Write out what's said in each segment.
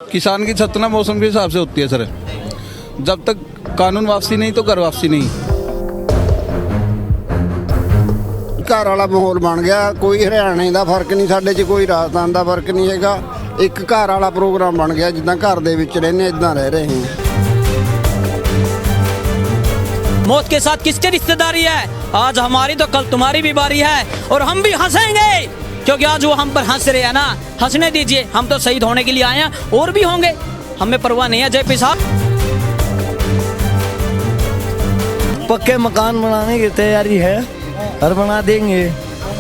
किसान की छत ना मौसम के हिसाब से होती है सर। जब तक कानून वापसी नहीं तो घर वापसी नहीं। घर वाला माहौल बन गया, कोई हरियाणे का फर्क नहीं, साडे च कोई राजस्थान का फर्क नहीं हैगा। एक घर वाला प्रोग्राम बन गया, जिद्दां घर दे विच रहने इदां रह रहे हैं। मौत के साथ किसकी रिश्तेदारी है? आज हमारी तो कल तुम्हारी भी बारी है और हम भी हंसेंगे, क्योंकि आज वो हम पर हंस रहे हैं ना। हंसने दीजिए, हम तो शहीद होने के लिए आए हैं और भी होंगे, हमें परवाह नहीं है। जय पी साहब, पक्के मकान बनाने की तैयारी है और बना देंगे।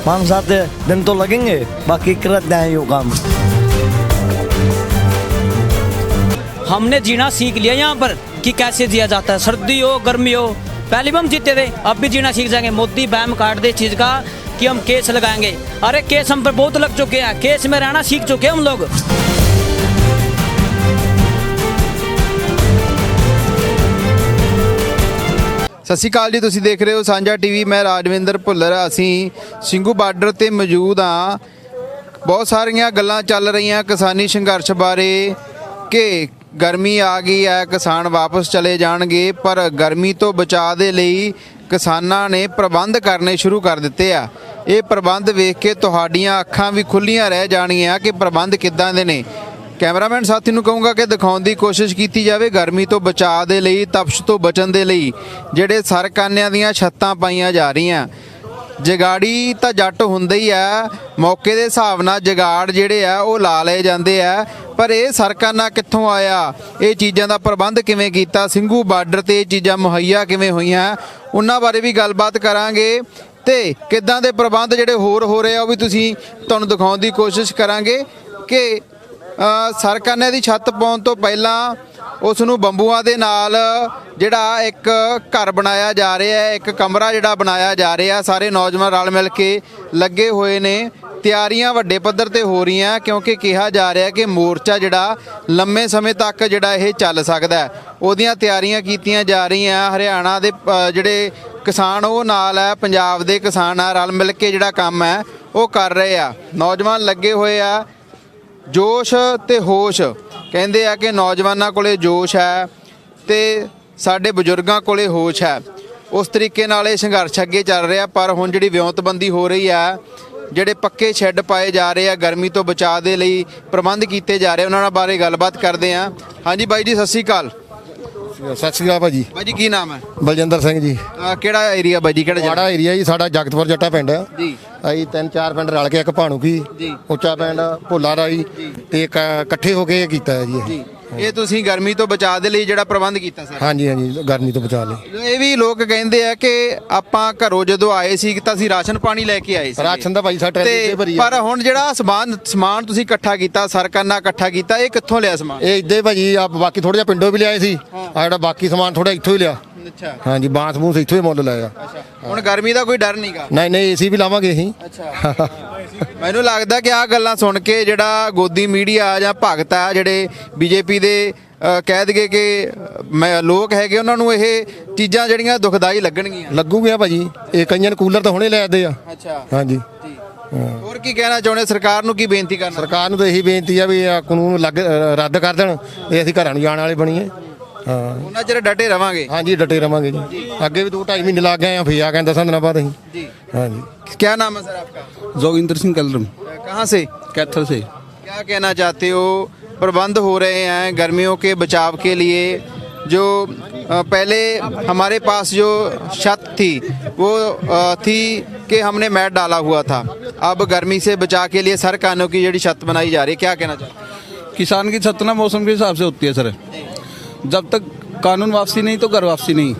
5-7 दिन तो लगेंगे, बाकी कर दें यो काम। हमने जीना सीख लिया यहाँ पर कि कैसे जिया जाता है, सर्दी हो गर्मी हो। पहले भी हम जीते थे, अब भी जीना सीख जाएंगे। मोदी बैम काट दे चीज का कि हम केस लगाएंगे। अरे केस हम पर बहुत लग चुके हैं, केस में रहना सीख चुके हैं हम लोग। ਸਤਿ ਸ਼੍ਰੀ ਅਕਾਲ ਜੀ, ਤੁਸੀਂ ਦੇਖ ਰਹੇ ਹੋ ਸਾਂਝਾ ਟੀਵੀ। ਮੈਂ ਰਾਜਵਿੰਦਰ ਭੁੱਲਰ। ਅਸੀਂ ਸਿੰਘੂ ਬਾਰਡਰ ਤੇ ਮੌਜੂਦ ਹਾਂ। ਬਹੁਤ ਸਾਰੀਆਂ ਗੱਲਾਂ ਚੱਲ ਰਹੀਆਂ ਕਿਸਾਨੀ ਸੰਘਰਸ਼ ਬਾਰੇ ਕਿ ਗਰਮੀ ਆ ਗਈ ਹੈ, ਕਿਸਾਨ ਵਾਪਸ ਚਲੇ ਜਾਣਗੇ। ਪਰ ਗਰਮੀ ਤੋਂ ਬਚਾਅ ਦੇ ਲਈ ਕਿਸਾਨਾਂ ਨੇ ਪ੍ਰਬੰਧ ਕਰਨੇ ਸ਼ੁਰੂ ਕਰ ਦਿੱਤੇ ਆ। ਇਹ ਪ੍ਰਬੰਧ ਵੇਖ ਕੇ ਤੁਹਾਡੀਆਂ ਅੱਖਾਂ ਵੀ ਖੁੱਲੀਆਂ ਰਹਿ ਜਾਣਗੀਆਂ ਕਿ ਪ੍ਰਬੰਧ ਕਿੱਦਾਂ ਦੇ ਨੇ। कैमरामैन साथी ਨੂੰ ਕਹੂੰਗਾ ਕਿ ਦਿਖਾਉਣ ਦੀ ਕੋਸ਼ਿਸ਼ ਕੀਤੀ ਜਾਵੇ ਗਰਮੀ ਤੋਂ ਬਚਾਅ ਦੇ ਲਈ, ਤਪਸ਼ ਤੋਂ ਬਚਣ ਦੇ ਲਈ ਜਿਹੜੇ ਸਰਕਾਨਿਆਂ ਦੀਆਂ ਛੱਤਾਂ ਪਾਈਆਂ ਜਾ ਰਹੀਆਂ। ਜਗਾੜੀ ਤਾਂ ਜੱਟ ਹੁੰਦਾ ਹੀ ਆ, ਮੌਕੇ ਦੇ ਹਿਸਾਬ ਨਾਲ ਜਗਾੜ ਜਿਹੜੇ ਆ ਉਹ ਲਾ ਲਏ ਜਾਂਦੇ ਆ। ਪਰ ਇਹ ਸਰਕਾਨਾ ਕਿੱਥੋਂ ਆਇਆ, ਇਹ ਚੀਜ਼ਾਂ ਦਾ ਪ੍ਰਬੰਧ ਕਿਵੇਂ ਕੀਤਾ, ਸਿੰਘੂ ਬਾਰਡਰ ਤੇ ਇਹ ਚੀਜ਼ਾਂ ਮੁਹੱਈਆ ਕਿਵੇਂ ਹੋਈਆਂ, ਉਹਨਾਂ ਬਾਰੇ ਵੀ ਗੱਲਬਾਤ ਕਰਾਂਗੇ। ਤੇ ਕਿੱਦਾਂ ਦੇ ਪ੍ਰਬੰਧ ਜਿਹੜੇ ਹੋਰ ਹੋ ਰਹੇ ਆ ਉਹ ਵੀ ਤੁਹਾਨੂੰ ਦਿਖਾਉਣ ਦੀ ਕੋਸ਼ਿਸ਼ ਕਰਾਂਗੇ ਕਿ ਸਰਕਾਨੇ ਦੀ ਛੱਤ ਪਾਉਣ ਤੋਂ ਪਹਿਲਾਂ ਉਸ ਨੂੰ ਬੰਬੂਆਂ ਦੇ ਨਾਲ ਜਿਹੜਾ ਇੱਕ ਘਰ ਬਣਾਇਆ ਜਾ ਰਿਹਾ ਹੈ, ਇੱਕ ਕਮਰਾ ਜਿਹੜਾ ਬਣਾਇਆ ਜਾ ਰਿਹਾ। ਸਾਰੇ ਨੌਜਵਾਨ ਰਲ ਮਿਲ ਕੇ ਲੱਗੇ ਹੋਏ ਨੇ। ਤਿਆਰੀਆਂ ਵੱਡੇ ਪੱਧਰ ਤੇ ਹੋ ਰਹੀਆਂ ਕਿਉਂਕਿ ਕਿਹਾ ਜਾ ਰਿਹਾ ਕਿ ਮੋਰਚਾ ਜਿਹੜਾ ਲੰਮੇ ਸਮੇਂ ਤੱਕ ਜਿਹੜਾ ਇਹ ਚੱਲ ਸਕਦਾ, ਉਹਦੀਆਂ ਤਿਆਰੀਆਂ ਕੀਤੀਆਂ ਜਾ ਰਹੀਆਂ। ਹਰਿਆਣਾ ਦੇ ਜਿਹੜੇ ਕਿਸਾਨ ਉਹ ਨਾਲ ਹੈ, ਪੰਜਾਬ ਦੇ ਕਿਸਾਨ ਆ, ਰਲ ਮਿਲ ਕੇ ਜਿਹੜਾ ਕੰਮ ਹੈ ਉਹ ਕਰ ਰਹੇ ਆ। ਨੌਜਵਾਨ ਲੱਗੇ ਹੋਏ ਆ। ਜੋਸ਼ ਤੇ ਹੋਸ਼ ਕਹਿੰਦੇ ਆ ਕਿ ਨੌਜਵਾਨਾਂ ਕੋਲੇ ਜੋਸ਼ ਹੈ ਤੇ ਸਾਡੇ ਬਜ਼ੁਰਗਾਂ ਕੋਲੇ ਹੋਸ਼ ਹੈ। ਉਸ ਤਰੀਕੇ ਨਾਲ ਇਹ ਸੰਘਰਸ਼ ਅੱਗੇ ਚੱਲ ਰਿਹਾ। ਪਰ ਹੁਣ ਜਿਹੜੀ ਵਿਉਂਤਬੰਦੀ ਹੋ ਰਹੀ ਹੈ, ਜਿਹੜੇ ਪੱਕੇ ਸ਼ੈੱਡ ਪਾਏ ਜਾ ਰਹੇ ਆ, ਗਰਮੀ ਤੋਂ ਬਚਾਅ ਦੇ ਲਈ ਪ੍ਰਬੰਧ ਕੀਤੇ ਜਾ ਰਹੇ, ਉਹਨਾਂ ਬਾਰੇ ਗੱਲਬਾਤ ਕਰਦੇ ਆ। ਹਾਂਜੀ ਬਾਈ ਜੀ, ਸਤਿ ਸ਼੍ਰੀ ਅਕਾਲ। ਸਤਿ ਸ਼੍ਰੀ ਅਕਾਲ ਭਾਜੀ। ਬਾਈ ਜੀ ਕੀ ਨਾਮ ਹੈ? ਬਲਜਿੰਦਰ ਸਿੰਘ ਜੀ। ਕਿਹੜਾ ਏਰੀਆ ਬਾਈ ਜੀ? ਕਿਹੜਾ ਮਾੜਾ ਏਰੀਆ ਜੀ ਸਾਡਾ, ਜਗਤਪੁਰ ਜੱਟਾ ਪਿੰਡ ਆ ਜੀ। ਅਸੀਂ 3-4 ਪਿੰਡ ਰਲ ਕੇ ਇੱਕ ਭਾਣੂਕੀ, ਉੱਚਾ ਪਿੰਡ, ਭੋਲਾ ਰਾਈ ਤੇ ਇਕੱਠੇ ਹੋ ਕੇ ਕੀਤਾ ਹੈ ਜੀ। ਇਹ ਤੁਸੀਂ ਗਰਮੀ ਤੋਂ ਬਚਾਅ ਦੇ ਲਈ ਜਿਹੜਾ ਪ੍ਰਬੰਧ ਕੀਤਾ ਸਰ? ਹਾਂਜੀ ਹਾਂਜੀ, ਗਰਮੀ ਤੋਂ ਬਚਾ ਲਈ। ਇਹ ਵੀ ਲੋਕ ਕਹਿੰਦੇ ਆ ਕਿ ਆਪਾਂ ਘਰੋਂ ਜਦੋਂ ਆਏ ਸੀ ਤਾਂ ਅਸੀਂ ਰਾਸ਼ਨ ਪਾਣੀ ਲੈ ਕੇ ਆਏ ਸੀ। ਰਾਸ਼ਨ ਦਾ ਭਾਈ ਸਾਡੇ ਟਰੈਲੀ ਤੇ ਭਰੀ ਆ। ਪਰ ਹੁਣ ਜਿਹੜਾ ਸਮਾਨ ਤੁਸੀਂ ਇਕੱਠਾ ਕੀਤਾ, ਸਰਕਾਨਾ ਇਕੱਠਾ ਕੀਤਾ, ਇਹ ਕਿੱਥੋਂ ਲਿਆ ਸਮਾਨ? ਇਹ ਇੱਦੇ ਭਾਜੀ ਆ, ਬਾਕੀ ਥੋੜਾ ਜਿਹਾ ਪਿੰਡੋਂ ਵੀ ਲਿਆਏ ਸੀ। ਆ ਜਿਹੜਾ ਬਾਕੀ ਸਮਾਨ ਥੋੜਾ ਇੱਥੋਂ ਹੀ ਲਿਆ। ਅੱਛਾ। ਹਾਂਜੀ, ਬਾਂਸ ਬੂਸ ਇੱਥੋਂ ਹੀ ਮੁੱਲ ਲਾਇਆ। ਹੁਣ ਗਰਮੀ ਦਾ ਕੋਈ ਡਰ ਨਹੀਂਗਾ? ਨਹੀਂ ਨਹੀਂ, ਏਸੀ ਵੀ ਲਾਵਾਂਗੇ ਅਸੀਂ। ਅੱਛਾ। ਮੈਨੂੰ ਲੱਗਦਾ ਕਿ ਆਹ ਗੱਲਾਂ ਸੁਣ ਕੇ ਜਿਹੜਾ ਗੋਦੀ ਮੀਡੀਆ ਜਾਂ ਭਗਤ ਆ ਜਿਹੜੇ ਬੀਜੇਪੀ ਦੇ ਕਹਿ ਦਈਏ ਕਿ ਲੋਕ ਹੈਗੇ, ਉਹਨਾਂ ਨੂੰ ਇਹ ਚੀਜ਼ਾਂ ਜਿਹੜੀਆਂ ਦੁਖਦਾਈ ਲੱਗਣਗੀਆਂ। ਲੱਗੂਗੀਆਂ ਭਾਜੀ। ਇਹ ਕਈਆਂ ਨੂੰ ਕੂਲਰ ਤਾਂ ਹੁਣੇ ਲੈ ਆਦੇ ਆ। ਅੱਛਾ। ਹਾਂਜੀ। ਹੋਰ ਕੀ ਕਹਿਣਾ ਚਾਹੁੰਦੇ? ਸਰਕਾਰ ਨੂੰ ਕੀ ਬੇਨਤੀ ਕਰਨਾ? ਸਰਕਾਰ ਨੂੰ ਤਾਂ ਇਹੀ ਬੇਨਤੀ ਆ ਵੀ ਆ ਕਾਨੂੰਨ ਰੱਦ ਕਰ ਦੇਣ, ਇਹ ਅਸੀਂ ਘਰਾਂ ਨੂੰ ਜਾਣ ਵਾਲੇ ਬਣੀਏ। ਹਾਂ, ਉਹਨਾਂ ਚਿਰ ਡਟੇ ਰਵਾਂਗੇ। ਹਾਂਜੀ, ਡਟੇ ਰਵਾਂਗੇ ਜੀ। ਅੱਗੇ ਵੀ 2-2.5 ਮਹੀਨੇ ਲੱਗ गए हैं, फिर आ गए 10 दिनों बाद ਅਸੀਂ। जी हाँ जी। क्या नाम है सर आपका? जोगिंदर सिंह कलरम, कहाँ से? कैथल से। क्या कहना चाहते हो? प्रबंध हो रहे हैं गर्मियों के बचाव के लिए। जो पहले हमारे पास जो छत थी वो थी कि हमने मैट डाला हुआ था। अब गर्मी से बचाव के लिए सरकारों की जड़ी छत बनाई जा रही है, क्या कहना चाहते हैं? किसान की छत ना मौसम के हिसाब से होती है सर। जब तक कानून वापसी नहीं तो घर वापसी नहीं।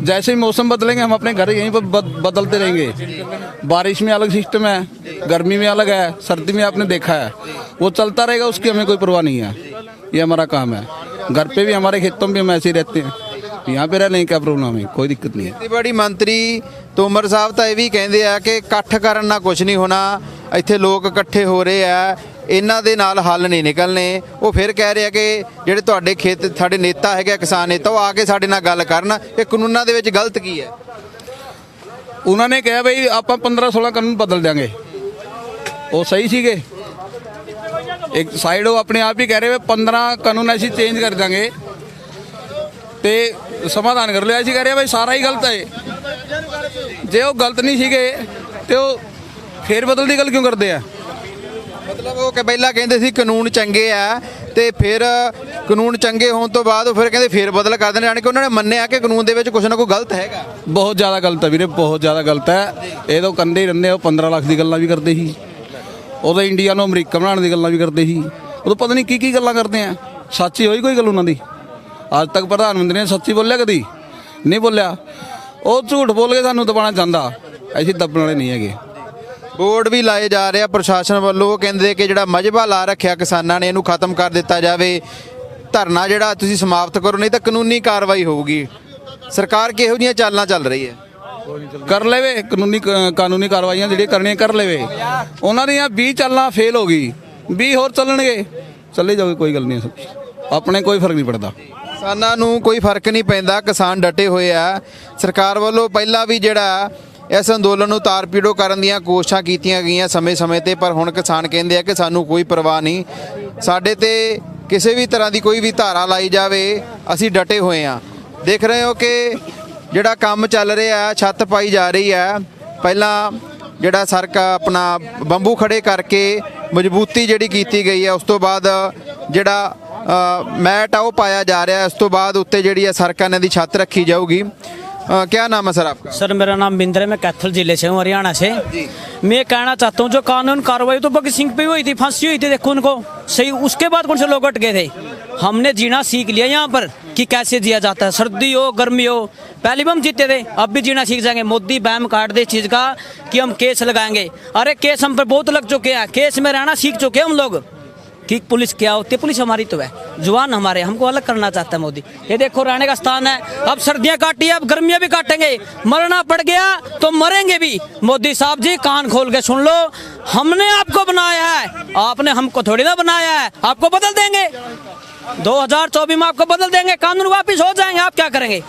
जैसे ही मौसम बदलेंगे हम अपने घर यहीं पर बदलते रहेंगे। बारिश में अलग सिस्टम है, गर्मी में अलग है, सर्दी में आपने देखा है, वो चलता रहेगा, उसकी हमें कोई परवाह नहीं है। ये हमारा काम है। घर पे भी, हमारे खेतों में हम ऐसे ही रहते हैं, यहाँ पे रहने की क्या प्रॉब्लम है? कोई दिक्कत नहीं है। ਖੇਤੀਬਾੜੀ ਮੰਤਰੀ ਤੋਮਰ ਸਾਹਿਬ ਤਾਂ ਇਹ ਵੀ ਕਹਿੰਦੇ ਆ ਕਿ ਇਕੱਠ ਕਰਨ ਨਾਲ ਕੁਝ ਨਹੀਂ ਹੋਣਾ। ਇੱਥੇ ਲੋਕ ਇਕੱਠੇ ਹੋ ਰਹੇ ਆ, ਇਹਨਾਂ ਦੇ ਨਾਲ ਹੱਲ ਨਹੀਂ ਨਿਕਲਣੇ। ਉਹ ਫਿਰ ਕਹਿ ਰਹੇ ਆ ਕਿ ਜਿਹੜੇ ਤੁਹਾਡੇ ਸਾਡੇ ਨੇਤਾ ਹੈਗੇ ਕਿਸਾਨ ਨੇਤਾ, ਉਹ ਆ ਕੇ ਸਾਡੇ ਨਾਲ ਗੱਲ ਕਰਨ ਕਿ ਕਾਨੂੰਨਾਂ ਦੇ ਵਿੱਚ ਗਲਤ ਕੀ ਹੈ। उन्होंने कहा भाई आप 15-16 कानून बदल देंगे, वो सही सीगे। एक साइड वो अपने आप ही कह रहे 15 कानून ऐसे चेंज कर देंगे ते समाधान कर लो, ऐसे कह रहे भाई सारा ही गलत है। जे वो गलत नहीं सीगे तो फेर बदल की गल क्यों करते हैं? ਮਤਲਬ ਉਹ ਕਿ ਪਹਿਲਾਂ ਕਹਿੰਦੇ ਸੀ ਕਾਨੂੰਨ ਚੰਗੇ ਆ ਤੇ ਫਿਰ ਕਾਨੂੰਨ ਚੰਗੇ ਹੋਣ ਤੋਂ ਬਾਅਦ ਉਹ ਫਿਰ ਕਹਿੰਦੇ ਫੇਰ ਬਦਲ ਕਰ ਦੇਣੇ, ਯਾਨੀ ਕਿ ਉਹਨਾਂ ਨੇ ਮੰਨਿਆ ਕਿ ਕਾਨੂੰਨ ਦੇ ਵਿੱਚ ਕੁਝ ਨਾ ਕੋਈ ਗਲਤ ਹੈਗਾ। ਬਹੁਤ ਜ਼ਿਆਦਾ ਗਲਤ ਹੈ ਵੀਰੇ, ਬਹੁਤ ਜ਼ਿਆਦਾ ਗਲਤ ਹੈ। ਇਹ ਤਾਂ ਕੰਦੇ ਹੀ ਰਹਿੰਦੇ, ਉਹ 15 ਲੱਖ ਦੀ ਗੱਲਾਂ ਵੀ ਕਰਦੇ ਸੀ, ਉਦੋਂ ਇੰਡੀਆ ਨੂੰ ਅਮਰੀਕਾ ਬਣਾਉਣ ਦੀ ਗੱਲਾਂ ਵੀ ਕਰਦੇ ਸੀ, ਉਦੋਂ ਪਤਾ ਨਹੀਂ ਕੀ ਗੱਲਾਂ ਕਰਦੇ ਆ। ਸੱਚੀ ਹੋਈ ਕੋਈ ਗੱਲ ਉਹਨਾਂ ਦੀ? ਅੱਜ ਤੱਕ ਪ੍ਰਧਾਨ ਮੰਤਰੀ ਨੇ ਸੱਚੀ ਬੋਲਿਆ ਕਦੀ? ਨਹੀਂ ਬੋਲਿਆ। ਉਹ ਝੂਠ ਬੋਲ ਕੇ ਸਾਨੂੰ ਦਬਾਉਣਾ ਚਾਹੁੰਦਾ, ਅਸੀਂ ਦੱਬਣ ਵਾਲੇ ਨਹੀਂ ਹੈਗੇ। ਬੋਰਡ ਵੀ ਲਾਏ ਜਾ ਰਹੇ ਆ ਪ੍ਰਸ਼ਾਸਨ ਵੱਲੋਂ, ਉਹ ਕਹਿੰਦੇ ਕਿ ਜਿਹੜਾ ਮਜਬਾ ਲਾ ਰੱਖਿਆ ਕਿਸਾਨਾਂ ਨੇ ਇਹਨੂੰ ਖਤਮ ਕਰ ਦਿੱਤਾ ਜਾਵੇ, ਧਰਨਾ ਜਿਹੜਾ ਤੁਸੀਂ ਸਮਾਪਤ ਕਰੋ, ਨਹੀਂ ਤਾਂ ਕਾਨੂੰਨੀ ਕਾਰਵਾਈ ਹੋਊਗੀ। ਸਰਕਾਰ ਕਿਹੋ ਜਿਹੀਆਂ ਚਾਲਾਂ ਚੱਲ ਰਹੀ ਹੈ? ਕਰ ਲਵੇ ਕਾਨੂੰਨੀ ਕਾਰਵਾਈਆਂ ਜਿਹੜੀਆਂ ਕਰਨੀਆਂ ਕਰ ਲਵੇ। ਉਹਨਾਂ ਦੀਆਂ 20 ਚਾਲਾਂ ਫੇਲ ਹੋ ਗਈ, 20 ਹੋਰ ਚੱਲਣਗੇ, ਚੱਲੇ ਜਾਓਗੇ, ਕੋਈ ਗੱਲ ਨਹੀਂ, ਆਪਣੇ ਕੋਈ ਫਰਕ ਨਹੀਂ ਪੜਦਾ। ਕਿਸਾਨਾਂ ਨੂੰ ਕੋਈ ਫਰਕ ਨਹੀਂ ਪੈਂਦਾ, ਕਿਸਾਨ ਡਟੇ ਹੋਏ ਆ। ਸਰਕਾਰ ਵੱਲੋਂ ਪਹਿਲਾਂ ਵੀ ਜਿਹੜਾ ਇਸ ਅੰਦੋਲਨ ਨੂੰ ਤਾਰ-ਪੀੜੋ ਕਰਨ ਦੀਆਂ ਕੋਸ਼ਿਸ਼ਾਂ ਕੀਤੀਆਂ ਗਈਆਂ ਸਮੇਂ-ਸਮੇਂ ਤੇ, ਪਰ ਹੁਣ ਕਿਸਾਨ ਕਹਿੰਦੇ ਆ ਕਿ ਸਾਨੂੰ ਕੋਈ ਪਰਵਾਹ ਨਹੀਂ, ਸਾਡੇ ਤੇ ਕਿਸੇ ਵੀ ਤਰ੍ਹਾਂ ਦੀ ਕੋਈ ਵੀ ਧਾਰਾ ਲਾਈ ਜਾਵੇ, ਅਸੀਂ ਡਟੇ ਹੋਏ ਆ। ਦੇਖ ਰਹੇ ਹੋ ਕਿ ਜਿਹੜਾ ਕੰਮ ਚੱਲ ਰਿਹਾ, ਛੱਤ ਪਾਈ ਜਾ ਰਹੀ ਹੈ। ਪਹਿਲਾਂ ਜਿਹੜਾ ਆਪਣਾ ਬੰਬੂ ਖੜੇ ਕਰਕੇ ਮਜ਼ਬੂਤੀ ਜਿਹੜੀ ਕੀਤੀ ਗਈ ਹੈ, ਉਸ ਤੋਂ ਬਾਅਦ ਜਿਹੜਾ मैट आ वो पाया जा रहा है, उस तो बाद उत्ते ਜਿਹੜੀ है सरकार ने दी छत रखी जाऊगी। क्या नाम है सर आपका? सर मेरा नाम बिंद्र है, मैं कैथल जिले से हूँ, हरियाणा से। मैं कहना चाहता हूँ जो कानून कार्रवाई तो भगत सिंह पे हुई थी, फांसी हुई थी, देखो उनको सही, उसके बाद कौन से लोग हट गए थे। हमने जीना सीख लिया यहाँ पर कि कैसे जिया जाता है, सर्दी हो गर्मी हो। पहले भी हम जीते थे, अब भी जीना सीख जाएंगे। मोदी बैम काट दे इस चीज़ का कि हम केस लगाएंगे। अरे केस हम पर बहुत लग चुके हैं, केस में रहना सीख चुके हैं हम लोग कि पुलिस क्या होती है। पुलिस हमारी तो है, जवान हमारे, हमको अलग करना चाहता है मोदी। ये देखो रहने का स्थान है, अब सर्दियां काटी, अब गर्मियां भी काटेंगे, मरना पड़ गया तो मरेंगे भी। मोदी साहब जी कान खोल के सुन लो, हमने आपको बनाया है, आपने हमको थोड़ी ना बनाया है। आपको बदल देंगे 2024 में, आपको बदल देंगे, कानून वापिस हो जाएंगे। आप क्या करेंगे?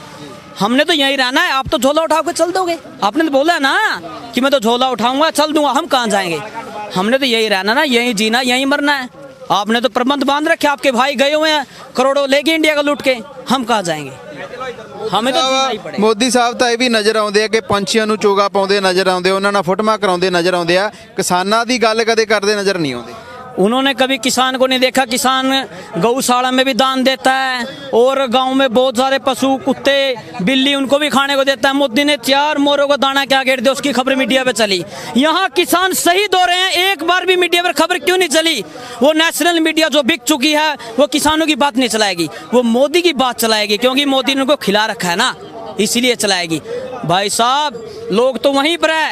हमने तो यहीं रहना है, आप तो झोला उठा के चल दोगे। आपने तो बोला है ना कि मैं तो झोला उठाऊंगा चल दूंगा, हम कहाँ जाएंगे? हमने तो यही रहना ना, यहीं जीना, यहीं मरना है। आपने तो प्रबंध बांध रखे, आपके भाई गए हुए हैं करोड़ों लेके इंडिया का लूट के, हम कहाँ जाएंगे? हमें तो जीना ही पड़ेगा। ਮੋਦੀ ਸਾਹਿਬ ਤਾਂ ਇਹ ਵੀ ਨਜ਼ਰ ਆਉਂਦੇ ਆ ਕਿ ਪੰਛੀਆਂ ਨੂੰ ਚੋਗਾ ਪਾਉਂਦੇ ਨਜ਼ਰ ਆਉਂਦੇ, ਉਹਨਾਂ ਨਾਲ ਫੁੱਟਮਾ ਕਰਾਉਂਦੇ ਨਜ਼ਰ ਆਉਂਦੇ ਆ, ਕਿਸਾਨਾਂ ਦੀ ਗੱਲ ਕਦੇ ਕਰਦੇ ਨਜ਼ਰ ਨਹੀਂ ਆਉਂਦੇ। उन्होंने कभी किसान को नहीं देखा। किसान गौशाला में भी दान देता है और गांव में बहुत सारे पशु, कुत्ते, बिल्ली, उनको भी खाने को देता है। मोदी ने 4 मोरों को दाना क्या गेट दिया, उसकी खबर मीडिया पे चली। यहाँ किसान शहीद हो रहे हैं, एक बार भी मीडिया पर खबर क्यों नहीं चली? वो नेशनल मीडिया जो बिक चुकी है वो किसानों की बात नहीं चलाएगी, वो मोदी की बात चलाएगी, क्योंकि मोदी ने उनको खिला रखा है ना, इसीलिए चलाएगी। भाई साहब लोग तो वहीं पर है,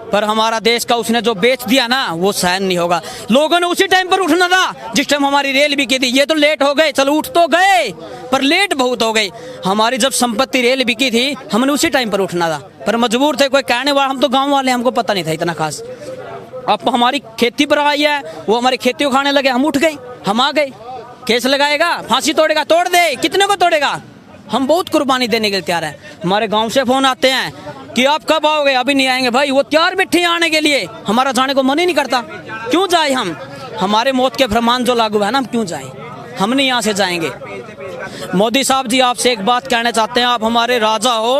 पर हमारा देश का उसने जो बेच दिया ना वो सहन नहीं होगा। लोगों ने उसी टाइम पर उठना था जिस टाइम हमारी रेल बिकी थी। ये तो लेट हो गए, चलो उठ तो गए पर लेट बहुत हो गई। हमारी जब संपत्ति रेल बिकी थी हमने उसी टाइम पर उठना था, पर मजबूर थे, कोई कहने वाला, हम तो गांव वाले, हमको पता नहीं था इतना खास। अब हमारी खेती पर आई है, वो हमारी खेती को खाने लगे, हम उठ गए, हम आ गए। केस लगाएगा, फांसी तोड़ेगा, तोड़ दे, कितने को तोड़ेगा? हम बहुत कुर्बानी देने के लिए तैयार हैं। हमारे गांव से फोन आते हैं कि आप कब आओगे? अभी नहीं आएंगे। भाई वो तैयार बैठे हैं आने के लिए, हमारा जाने को मन ही नहीं करता। क्यों जाए हम? हमारे मौत के फरमान जो लागू है ना, हम क्यों जाएं? हम नहीं यहाँ से जाएंगे। मोदी साहब जी आपसे एक बात कहना चाहते हैं, आप हमारे राजा हो,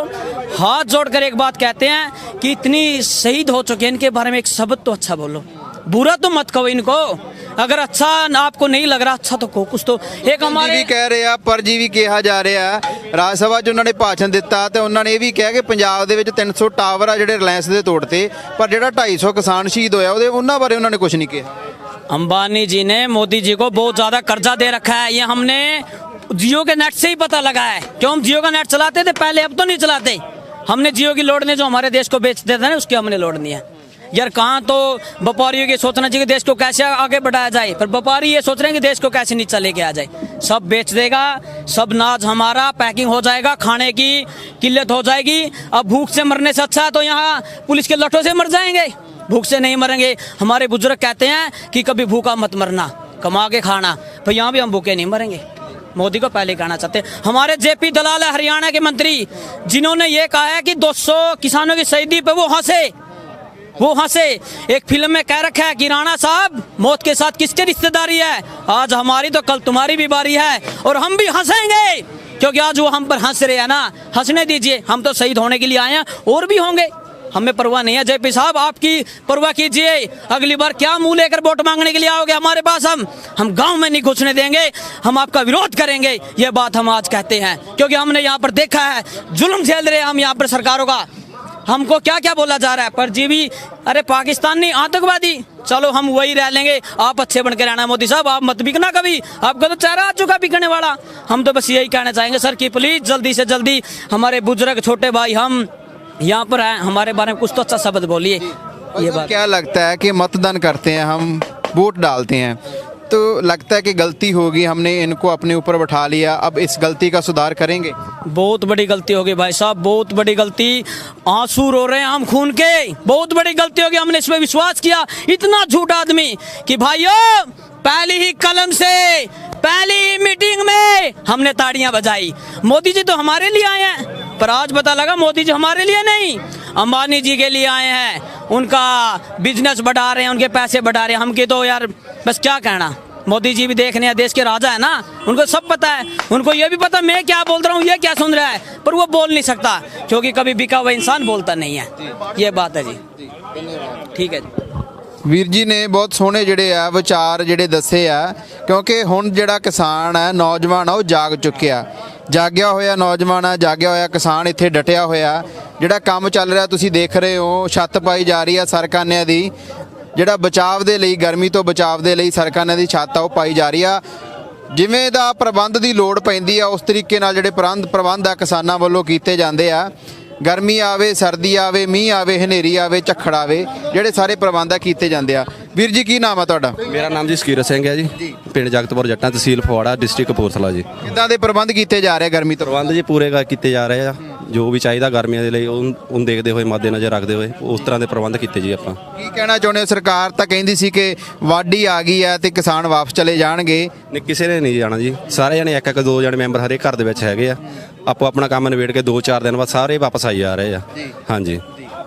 हाथ जोड़कर एक बात कहते हैं कि इतनी शहीद हो चुके हैं, इनके बारे में एक शब्द तो अच्छा बोलो, बुरा तो मत कहो इनको। अगर अच्छा आपको नहीं लग रहा, अच्छा तो कुछ तो एक हमारे ਵੀ ਕਹਿ ਰਹੇ ਆ, ਪਰ ਜੀ ਵੀ ਕਿਹਾ ਜਾ ਰਿਹਾ। ਰਾਜ ਸਭਾ 'ਚ ਉਹਨਾਂ ਨੇ ਭਾਸ਼ਣ ਦਿੱਤਾ ਤੇ ਉਹਨਾਂ ਨੇ ਇਹ ਵੀ ਕਿਹਾ ਕਿ ਪੰਜਾਬ ਦੇ ਵਿੱਚ 300 ਟਾਵਰ ਆ ਜਿਹੜੇ ਰਿਲਾਇੰਸ ਦੇ ਤੋੜਤੇ, ਪਰ ਜਿਹੜਾ 250 ਕਿਸਾਨ ਸ਼ਹੀਦ ਹੋਇਆ ਉਹਦੇ ਉਹਨਾਂ ਬਾਰੇ ਉਹਨਾਂ ਨੇ ਕੁਝ ਨਹੀਂ ਕਿਹਾ। अंबानी जी ने मोदी जी को बहुत ज़्यादा कर्जा दे रखा है, ये हमने जियो के नेट से ही पता लगा है। क्यों हम जियो का नेट चलाते थे पहले, अब तो नहीं चलाते। हमने जियो की लोड नहीं, जो हमारे देश को बेचते थे ना, उसकी हमने लोड नहीं है। यार कहाँ तो व्यापारियों की सोचना चाहिए कि देश को कैसे आगे बढ़ाया जाए, पर व्यापारी ये सोच रहे हैं कि देश को कैसे नीचे लेके आ जाए। सब बेच देगा, सब नाज हमारा, पैकिंग हो जाएगा, खाने की किल्लत हो जाएगी। अब भूख से मरने से अच्छा तो यहाँ पुलिस के लठों से मर जाएंगे, भूख से नहीं मरेंगे। हमारे बुजुर्ग कहते हैं कि कभी भूखा मत मरना, कमा के खाना, पर यहाँ भी हम भूखे नहीं मरेंगे। मोदी को पहले कहना चाहते हैं। हमारे जेपी दलाल है हरियाणा के मंत्री, जिन्होंने ये कहा है कि 200 किसानों की शहीदी पे वो हंसे, वो हंसे। एक फिल्म में कह रखा है कि राणा साहब मौत के साथ किसकी रिश्तेदारी है, आज हमारी तो कल तुम्हारी भी बारी है और हम भी हंसेंगे, क्योंकि आज वो हम पर हंस रहे हैं ना, हंसने दीजिए, हम तो शहीद होने के लिए आए हैं और भी होंगे, हमें परवाह नहीं है। जेपी साहब आपकी परवाह कीजिए, अगली बार क्या मुंह लेकर वोट मांगने के लिए आओगे हमारे पास, हम गांव में नहीं घुसने देंगे, हम आपका विरोध करेंगे, ये बात हम आज कहते हैं, क्योंकि हमने यहाँ पर देखा है जुल्म झेल रहे हैं हम यहाँ पर सरकारों का। हमको क्या क्या बोला जा रहा है, परजीवी, अरे पाकिस्तान नहीं आतंकवादी, चलो हम वही रह लेंगे, आप अच्छे बन के रहना मोदी साहब, आप मत बिकना कभी, आपका तो चेहरा आ चुका बिकने वाला। हम तो बस यही कहना चाहेंगे सर कि प्लीज जल्दी से जल्दी हमारे बुजुर्ग छोटे भाई हम यहाँ पर आए, हमारे बारे में कुछ तो अच्छा शब्द बोलिए। ये बात क्या लगता है कि मतदान करते हैं हम, वोट डालते हैं, तो लगता है कि गलती होगी, हमने इनको अपने ऊपर बैठा लिया, अब इस गलती का सुधार करेंगे? बहुत बड़ी गलती होगी भाई साहब, बहुत बड़ी गलती, आंसू रो रहे हैं हम खून के, बहुत बड़ी गलती होगी। हमने इसमें विश्वास किया, इतना झूठ आदमी कि भाइयों पहली ही कलम से पहली ही मीटिंग में हमने ताड़ियां बजाई, मोदी जी तो हमारे लिए आए हैं, पर आज पता लगा मोदी जी हमारे लिए नहीं, अंबानी जी के लिए आए हैं, उनका बिजनेस बढ़ा रहे हैं, उनके पैसे बढ़ा रहे हैं। हमके तो यार बस क्या कहना, मोदी जी भी देखने हैं, देश के राजा है ना, उनको सब पता है, उनको ये भी पता मैं क्या बोल रहा हूँ, ये क्या सुन रहा है, पर वो बोल नहीं सकता क्योंकि कभी बिका हुआ इंसान बोलता नहीं है। ये बात है जी, ठीक है जी। ਵੀਰ ਜੀ ਨੇ ਬਹੁਤ ਸੋਹਣੇ ਜਿਹੜੇ ਆ ਵਿਚਾਰ ਜਿਹੜੇ ਦੱਸੇ ਆ, ਕਿਉਂਕਿ ਹੁਣ ਜਿਹੜਾ ਕਿਸਾਨ ਹੈ, ਨੌਜਵਾਨ ਆ, ਉਹ ਜਾਗ ਚੁੱਕਿਆ, ਜਾਗਿਆ ਹੋਇਆ ਨੌਜਵਾਨ ਆ, ਜਾਗਿਆ ਹੋਇਆ ਕਿਸਾਨ ਇੱਥੇ ਡਟਿਆ ਹੋਇਆ। ਜਿਹੜਾ ਕੰਮ ਚੱਲ ਰਿਹਾ ਤੁਸੀਂ ਦੇਖ ਰਹੇ ਹੋ, ਛੱਤ ਪਾਈ ਜਾ ਰਹੀ ਆ ਸਰਕਾਰਿਆਂ ਦੀ, ਜਿਹੜਾ ਬਚਾਅ ਦੇ ਲਈ, ਗਰਮੀ ਤੋਂ ਬਚਾਅ ਦੇ ਲਈ ਸਰਕਾਰਿਆਂ ਦੀ ਛੱਤ ਆ ਉਹ ਪਾਈ ਜਾ ਰਹੀ ਆ। ਜਿਵੇਂ ਦਾ ਪ੍ਰਬੰਧ ਦੀ ਲੋੜ ਪੈਂਦੀ ਆ ਉਸ ਤਰੀਕੇ ਨਾਲ ਜਿਹੜੇ ਪ੍ਰਬੰਧ ਆ ਕਿਸਾਨਾਂ ਵੱਲੋਂ ਕੀਤੇ ਜਾਂਦੇ ਆ। ਗਰਮੀ ਆਵੇ, ਸਰਦੀ ਆਵੇ, ਮੀਂਹ ਆਵੇ, ਹਨੇਰੀ ਆਵੇ, ਝੱਖੜ ਆਵੇ, ਜਿਹੜੇ ਸਾਰੇ ਪ੍ਰਬੰਧ ਆ ਕੀਤੇ ਜਾਂਦੇ ਆ। ਵੀਰ ਜੀ ਕੀ ਨਾਮ ਆ ਤੁਹਾਡਾ? ਮੇਰਾ ਨਾਮ ਜੀ ਸਕੀਰਤ ਸਿੰਘ ਹੈ ਜੀ, ਪਿੰਡ ਜਗਤਪੁਰ ਜੱਟਾਂ, ਤਹਿਸੀਲ ਫਗਵਾੜਾ, ਡਿਸਟ੍ਰਿਕਟ ਕਪੂਰਥਲਾ ਜੀ। ਕਿੱਦਾਂ ਦੇ ਪ੍ਰਬੰਧ ਕੀਤੇ ਜਾ ਰਹੇ ਗਰਮੀ ਤੋਂ? ਪ੍ਰਬੰਧ ਜੀ ਪੂਰੇ ਕੀਤੇ ਜਾ ਰਹੇ ਆ, ਜੋ ਵੀ ਚਾਹੀਦਾ ਗਰਮੀਆਂ ਦੇ ਲਈ ਉਹਨੂੰ ਦੇਖਦੇ ਹੋਏ, ਮੱਦੇਨਜ਼ਰ ਰੱਖਦੇ ਹੋਏ ਉਸ ਤਰ੍ਹਾਂ ਦੇ ਪ੍ਰਬੰਧ ਕੀਤੇ ਜੀ ਆਪਾਂ। ਕੀ ਕਹਿਣਾ ਚਾਹੁੰਦੇ ਹੋ? ਸਰਕਾਰ ਤਾਂ ਕਹਿੰਦੀ ਸੀ ਕਿ ਵਾਢੀ ਆ ਗਈ ਹੈ ਤੇ ਕਿਸਾਨ ਵਾਪਸ ਚਲੇ ਜਾਣਗੇ। ਨਹੀਂ, ਕਿਸੇ ਨੇ ਨਹੀਂ ਜਾਣਾ ਜੀ, ਸਾਰੇ ਜਣੇ ਇੱਕ ਦੋ ਜਣੇ ਮੈਂਬਰ ਹਰੇਕ ਘਰ ਦੇ ਵਿੱਚ ਹੈਗੇ ਆ, ਆਪੋ ਆਪਣਾ ਕੰਮ ਨਿਬੇੜ ਕੇ 2-4 ਦਿਨ ਬਾਅਦ ਸਾਰੇ ਵਾਪਸ ਆਈ ਜਾ ਰਹੇ ਆ। ਹਾਂਜੀ,